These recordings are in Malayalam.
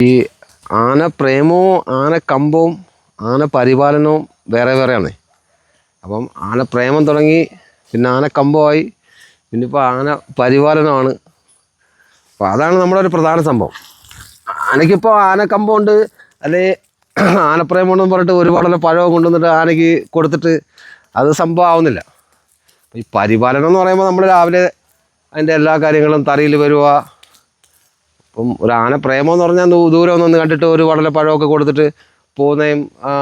ഈ ആന പ്രേമവും ആന കമ്പവും ആന പരിപാലനവും വേറെ വേറെയാണ്. അപ്പം ആന പ്രേമം തുടങ്ങി, പിന്നെ ആന കമ്പമായി, പിന്നെ ഇപ്പോൾ ആന പരിപാലനമാണ്. അപ്പോൾ അതാണ് നമ്മുടെ ഒരു പ്രധാന സംഭവം. ആനയ്ക്കിപ്പോൾ ആന കമ്പമുണ്ട്, അല്ലെ ആനപ്രേമം ഉണ്ടെന്ന് പറഞ്ഞിട്ട് ഒരുപാട് പഴം കൊണ്ടുവന്നിട്ട് ആനയ്ക്ക് കൊടുത്തിട്ട് അത് സംഭവം ആവുന്നില്ല. ഈ പരിപാലനം എന്ന് പറയുമ്പോൾ നമ്മൾ രാവിലെ അതിൻ്റെ എല്ലാ കാര്യങ്ങളും തറയിൽ വരുക. അപ്പം ഒരു ആന പ്രേമം എന്ന് പറഞ്ഞാൽ ദൂരെ ഒന്ന് കണ്ടിട്ട് ഒരു വടല പഴമൊക്കെ കൊടുത്തിട്ട് പോകുന്നതും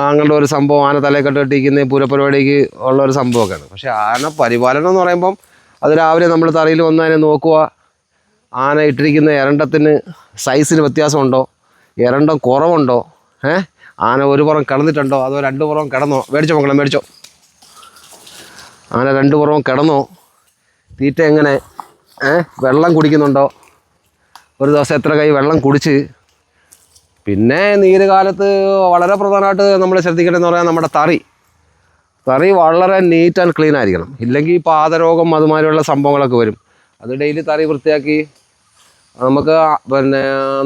അങ്ങനെയുള്ള ഒരു സംഭവം, ആന തലയിൽ കെട്ടിട്ടിരിക്കുന്നതും പൂരപ്പരിപാടിക്ക് ഉള്ള ഒരു സംഭവമൊക്കെയാണ്. പക്ഷേ ആന പരിപാലനം എന്ന് പറയുമ്പം അത് രാവിലെ നമ്മൾ തറയിൽ വന്ന് അതിനെ നോക്കുക. ആന ഇട്ടിരിക്കുന്ന എരണ്ടത്തിന് സൈസിന് വ്യത്യാസമുണ്ടോ, എരണ്ടം കുറവുണ്ടോ, ആന ഒരു പുറം കിടന്നിട്ടുണ്ടോ, അതോ രണ്ട് പുറം കിടന്നോ, മേടിച്ചോ മക്കളെ മേടിച്ചോ. ആന രണ്ട് പുറവും കിടന്നോ, തീറ്റ എങ്ങനെ, വെള്ളം കുടിക്കുന്നുണ്ടോ, ഒരു ദിവസം എത്ര കൈ വെള്ളം കുടിച്ച്. പിന്നെ നീര് കാലത്ത് വളരെ പ്രധാനമായിട്ട് നമ്മൾ ശ്രദ്ധിക്കേണ്ടതെന്ന് പറയാൻ നമ്മുടെ തറി വളരെ നീറ്റ് ആൻഡ് ക്ലീൻ ആയിരിക്കണം. ഇല്ലെങ്കിൽ പാദരോഗം അതുമാതിരിയുള്ള സംഭവങ്ങളൊക്കെ വരും. അത് ഡെയിലി തറി വൃത്തിയാക്കി, നമുക്ക് പിന്നെ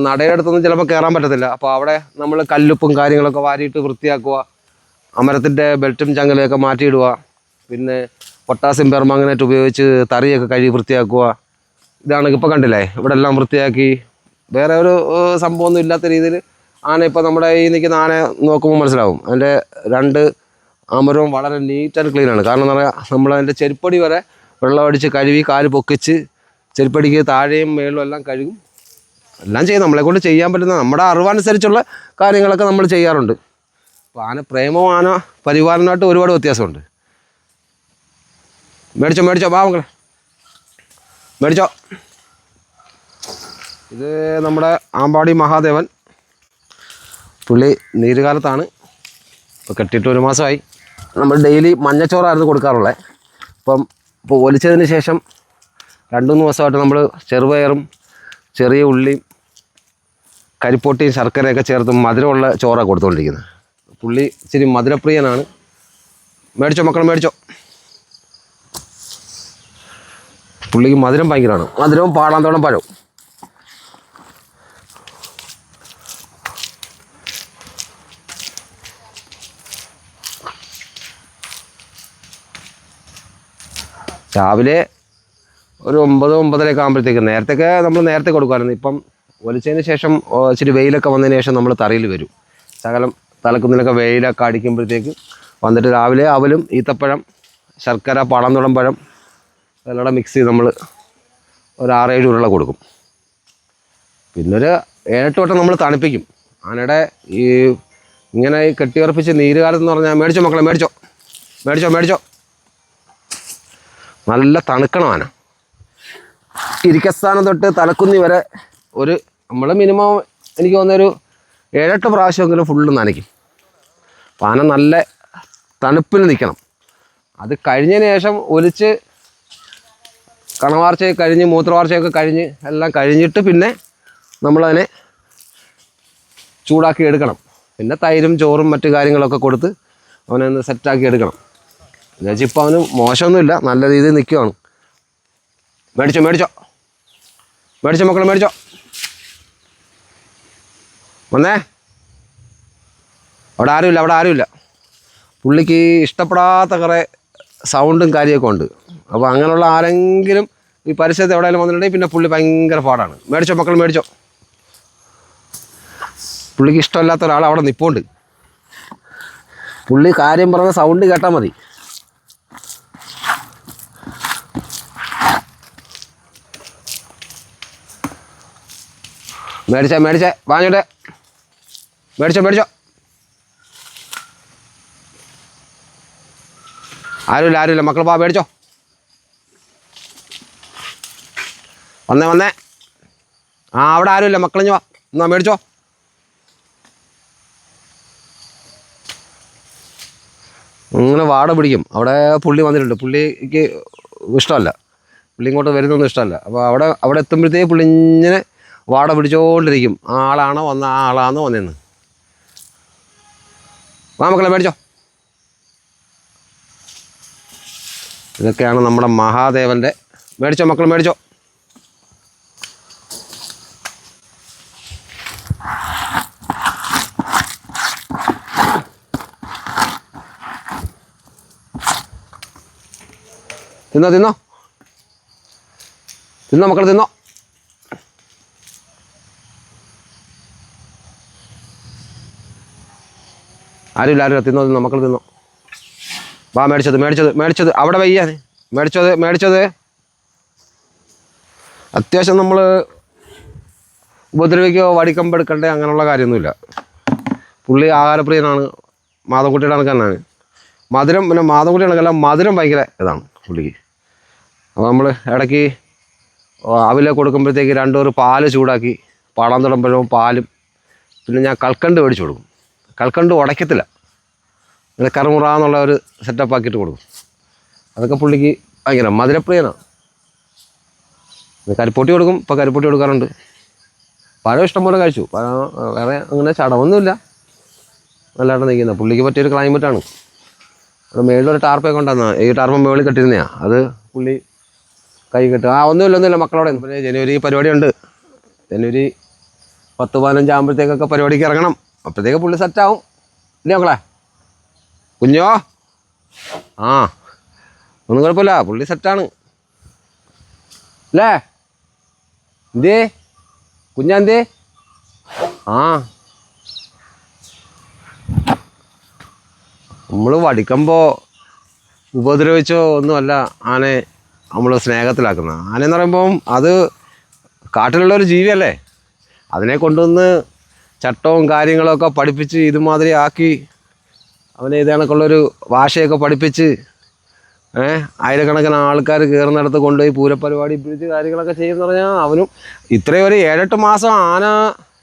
നടയെടുത്തൊന്നും ചിലപ്പോൾ കയറാൻ പറ്റത്തില്ല. അപ്പോൾ അവിടെ നമ്മൾ കല്ലുപ്പും കാര്യങ്ങളൊക്കെ വാരിയിട്ട് വൃത്തിയാക്കുക. അമരത്തിൻ്റെ ബെൽറ്റും ചങ്ങലയൊക്കെ മാറ്റിയിടുക. പിന്നെ പൊട്ടാസ്യം പെർമാംഗനേറ്റ് ഉപയോഗിച്ച് തറിയൊക്കെ കഴുകി വൃത്തിയാക്കുക. ഇതാണ് ഇപ്പോൾ കണ്ടില്ലേ, ഇവിടെ എല്ലാം വൃത്തിയാക്കി. വേറെ ഒരു സംഭവമൊന്നും ഇല്ലാത്ത രീതിയിൽ ആന ഇപ്പോൾ നമ്മുടെ ഈ നിൽക്കുന്ന ആന നോക്കുമ്പോൾ മനസ്സിലാവും. അതിൻ്റെ രണ്ട് അമരവും വളരെ നീറ്റ് ആൻഡ് ക്ലീനാണ്. കാരണം എന്താ പറയുക, നമ്മളതിൻ്റെ ചെരുപ്പടി വരെ വെള്ളമടിച്ച് കഴുകി കാല് പൊക്കിച്ച് ചെരുപ്പടിക്ക് താഴെയും മേളും എല്ലാം കഴുകും. എല്ലാം ചെയ്യും. നമ്മളെക്കൊണ്ട് ചെയ്യാൻ പറ്റുന്ന നമ്മുടെ അറിവനുസരിച്ചുള്ള കാര്യങ്ങളൊക്കെ നമ്മൾ ചെയ്യാറുണ്ട്. അപ്പോൾ ആന പ്രേമവും ആന പരിപാലനമായിട്ട് ഒരുപാട് വ്യത്യാസമുണ്ട്. മേടിച്ചോ വാ മക്കളെ മേടിച്ചോ. ഇത് നമ്മുടെ ആമ്പാടി മഹാദേവൻ. പുള്ളി നീരുകാലത്താണ്, ഇപ്പോൾ കെട്ടിയിട്ട് 1 മാസമായി. നമ്മൾ ഡെയിലി മഞ്ഞച്ചോറായിരുന്നു കൊടുക്കാറുള്ളത്. ഇപ്പോൾ ഒലിച്ചതിന് ശേഷം 2-3 ദിവസമായിട്ട് നമ്മൾ ചെറുപയറും ചെറിയ ഉള്ളിയും കരിപ്പൊട്ടിയും ശർക്കരയൊക്കെ ചേർത്ത് മധുരമുള്ള ചോറാണ് കൊടുത്തുകൊണ്ടിരിക്കുന്നത്. പുള്ളി ഇച്ചിരി മധുരപ്രിയനാണ്. മേടിച്ചോ മക്കൾ മേടിച്ചോ. പുള്ളിക്ക് മധുരം ഭയങ്കരമാണ്. മധുരവും പാടാന്തോളം പഴവും. രാവിലെ ഒരു 9-9:30 ആകുമ്പോഴത്തേക്ക്, നേരത്തെയൊക്കെ നമ്മൾ നേരത്തെ കൊടുക്കുമായിരുന്നു. ഇപ്പം ഒലിച്ചതിന് ശേഷം ഇച്ചിരി വെയിലൊക്കെ വന്നതിന് ശേഷം നമ്മൾ തറയിൽ വരും. ശകലം തലക്കുന്നിലൊക്കെ വെയിലൊക്കെ അടിക്കുമ്പോഴത്തേക്ക് വന്നിട്ട് രാവിലെ അവലും ഈത്തപ്പഴം, ശർക്കര, പാടാന്തോളം പഴം എല്ലാം മിക്സ് ചെയ്ത് നമ്മൾ ഒരു 6-7 ഉരുള കൊടുക്കും. പിന്നൊരു 7-8 വട്ടം നമ്മൾ തണുപ്പിക്കും. ആനയുടെ ഈ ഇങ്ങനെ കെട്ടിയുറപ്പിച്ച് നീരുകാലത്തെന്ന് പറഞ്ഞാൽ മേടിച്ചോ മക്കളെ മേടിച്ചോ. നല്ല തണുക്കണം ആന. ഇരിക്കസ്ഥാനം തൊട്ട് തലക്കുന്നി വരെ നമ്മൾ മിനിമം എനിക്ക് തോന്നുന്നൊരു 7-8 പ്രാവശ്യമെങ്കിലും ഫുള്ള് നനയ്ക്കും. അപ്പം ആന നല്ല തണുപ്പിൽ നിൽക്കണം. അത് കഴിഞ്ഞതിന് ശേഷം ഒലിച്ച് കണവാർച്ചയൊക്കെ കഴിഞ്ഞ് മൂത്രവാർച്ചയൊക്കെ കഴിഞ്ഞ് എല്ലാം കഴിഞ്ഞിട്ട് പിന്നെ നമ്മളതിനെ ചൂടാക്കി എടുക്കണം. പിന്നെ തൈരും ചോറും മറ്റു കാര്യങ്ങളൊക്കെ കൊടുത്ത് അവനെ ഒന്ന് സെറ്റാക്കി എടുക്കണം. എന്നുവെച്ചാൽ ഇപ്പോൾ അവന് മോശമൊന്നുമില്ല, നല്ല രീതിയിൽ നിൽക്കുവാണ്. മേടിച്ചോ മക്കളെ മേടിച്ചോ. വന്നേ. അവിടെ ആരുമില്ല. പുള്ളിക്ക് ഇഷ്ടപ്പെടാത്ത കുറേ സൗണ്ടും കാര്യമൊക്കെ ഉണ്ട്. അപ്പോൾ അങ്ങനെയുള്ള ആരെങ്കിലും ഈ പരിസരത്ത് എവിടെയെങ്കിലും വന്നിട്ടുണ്ടെങ്കിൽ പിന്നെ പുള്ളി ഭയങ്കര പാടാണ്. മേടിച്ചോ മക്കൾ മേടിച്ചോ. പുള്ളിക്ക് ഇഷ്ടമില്ലാത്ത ഒരാൾ അവിടെ നിൽപ്പുണ്ട്. പുള്ളി കാര്യം പറഞ്ഞ സൗണ്ട് കേട്ടാൽ മതി. മേടിച്ചേ വാങ്ങിട്ടെ. മേടിച്ചോ. ആരുമില്ല മക്കൾ മേടിച്ചോ. വന്നേ. അവിടെ ആരുമില്ല മക്കളിഞ്ഞ് വാ, എന്നാ മേടിച്ചോ. ഇങ്ങനെ വാട പിടിക്കും. അവിടെ പുള്ളി വന്നിട്ടുണ്ട്. പുള്ളിക്ക് ഇഷ്ടമല്ല, പുള്ളി ഇങ്ങോട്ട് വരുന്നൊന്നും ഇഷ്ടമല്ല. അപ്പോൾ അവിടെ എത്തുമ്പോഴത്തേക്ക് പുള്ളി ഇങ്ങനെ വാട പിടിച്ചുകൊണ്ടിരിക്കും. ആളാണോ വന്നതെന്ന്. വാ മക്കളെ മേടിച്ചോ. ഇതൊക്കെയാണ് നമ്മുടെ മഹാദേവൻ്റെ. മേടിച്ചോ മക്കൾ മേടിച്ചോ. തിന്നോ തിന്നോ തിന്നോ മക്കൾ തിന്നോ. ആരുമില്ല തിന്നോ മക്കൾ തിന്നോ. വാ മേടിച്ചത് അവിടെ വയ്യാൻ മേടിച്ചത്. അത്യാവശ്യം നമ്മൾ ഉപദ്രവിക്കോ വടിക്കമ്പെടുക്കണ്ടേ അങ്ങനെയുള്ള കാര്യമൊന്നുമില്ല. പുള്ളി ആഹാരപ്രിയനാണ്, മാധവൻകുട്ടിയുടെ കണക്കാണ്. മധുരം പിന്നെ മാധവൻകുട്ടി കണക്കല്ല, മധുരം ഭയങ്കര ഇതാണ് പുള്ളിക്ക്. അപ്പോൾ നമ്മൾ ഇടയ്ക്ക് അവിലെ കൊടുക്കുമ്പോഴത്തേക്ക് 2 ഒരു പാല് ചൂടാക്കി പാടാൻ തുടങ്ങുമ്പോഴും പാലും, പിന്നെ ഞാൻ കൽക്കണ്ട് മേടിച്ച് കൊടുക്കും. കൽക്കണ്ട് ഉടയ്ക്കത്തില്ല, അങ്ങനെ കറുമുറാന്നുള്ള ഒരു സെറ്റപ്പ് ആക്കിയിട്ട് കൊടുക്കും. അതൊക്കെ പുള്ളിക്ക് ഭയങ്കര മധുരപ്രിയനാണ്. കരിപ്പൊട്ടി കൊടുക്കും, ഇപ്പോൾ കരിപ്പൊട്ടി കൊടുക്കാറുണ്ട്. പഴം ഇഷ്ടംപോലെ കഴിച്ചു. പഴം വേറെ അങ്ങനെ ചടവൊന്നുമില്ല, നല്ലതായിട്ട് നിൽക്കുന്നത്. പുള്ളിക്ക് പറ്റിയൊരു ക്ലൈമറ്റാണ്. അവിടെ മേളിലൊരു ടാർപ്പൊക്കെ ഉണ്ടാകുന്ന, ഈ ടാർപ്പ് മേളിൽ കെട്ടിരുന്നതാണ്. അത് പുള്ളി കൈ കെട്ടുക. ഒന്നുമില്ല മക്കളോടെ. പിന്നെ ജനുവരി പരിപാടിയുണ്ട്. ജനുവരി 10-15 ആകുമ്പോഴത്തേക്കൊക്കെ പരിപാടിക്ക് ഇറങ്ങണം. അപ്പോഴത്തേക്ക് പുള്ളി സെറ്റാവും. ഇല്ലേ മക്കളെ? കുഞ്ഞോ ഒന്നും കുഴപ്പമില്ല, പുള്ളി സെറ്റാണ് അല്ലേ? എന്തേ കുഞ്ഞാന്തേ? നമ്മൾ വടിക്കുമ്പോൾ ഉപദ്രവിച്ചോ ഒന്നുമല്ല ആനയെ നമ്മൾ സ്നേഹത്തിലാക്കുന്നത്. ആനയെന്ന് പറയുമ്പം അത് കാട്ടിലുള്ളൊരു ജീവിയല്ലേ. അതിനെ കൊണ്ടുവന്ന് ചട്ടവും കാര്യങ്ങളൊക്കെ പഠിപ്പിച്ച് ഇതുമാതിരി ആക്കി അവനെ ഇത് കണക്കുള്ളൊരു ഭാഷയൊക്കെ പഠിപ്പിച്ച് ആയിരക്കണക്കിന് ആൾക്കാർ കയറുന്നിടത്ത് കൊണ്ടുപോയി പൂരപ്പരിപാടി പിടിച്ച് കാര്യങ്ങളൊക്കെ ചെയ്യുമെന്ന് പറഞ്ഞാൽ അവനും ഇത്രയും ഒരു 7-8 മാസം ആന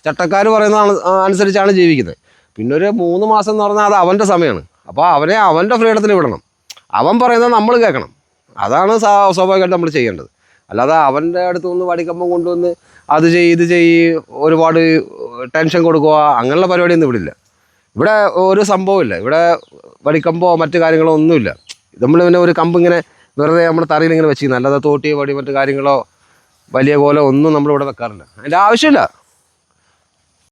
ചട്ടക്കാർ പറയുന്ന അനുസരിച്ചാണ് ജീവിക്കുന്നത്. പിന്നെ ഒരു 3 മാസം എന്ന് പറഞ്ഞാൽ അത് അവൻ്റെ സമയമാണ്. അപ്പോൾ അവനെ അവൻ്റെ ഫ്രീഡത്തിൽ വിടണം. അവൻ പറയുന്നത് നമ്മൾ കേൾക്കണം. അതാണ് സ്വാഭാവികമായിട്ട് നമ്മൾ ചെയ്യേണ്ടത്. അല്ലാതെ അവൻ്റെ അടുത്ത് നിന്ന് വടിക്കമ്പം കൊണ്ടുവന്ന് അത് ഇത് ഒരുപാട് ടെൻഷൻ കൊടുക്കുക അങ്ങനെയുള്ള പരിപാടിയൊന്നും ഇവിടെ ഇല്ല. ഇവിടെ ഒരു സംഭവമില്ല. ഇവിടെ വടിക്കമ്പോ മറ്റു കാര്യങ്ങളോ ഒന്നുമില്ല. നമ്മൾ പിന്നെ ഒരു കമ്പ് ഇങ്ങനെ വെറുതെ നമ്മുടെ തറയിൽ ഇങ്ങനെ വെച്ചിരിക്കുന്നത്, അല്ലാതെ തോട്ടിയോ വടി മറ്റു കാര്യങ്ങളോ വലിയ കോലോ ഒന്നും നമ്മളിവിടെ വെക്കാറില്ല. അതിൻ്റെ ആവശ്യമില്ല.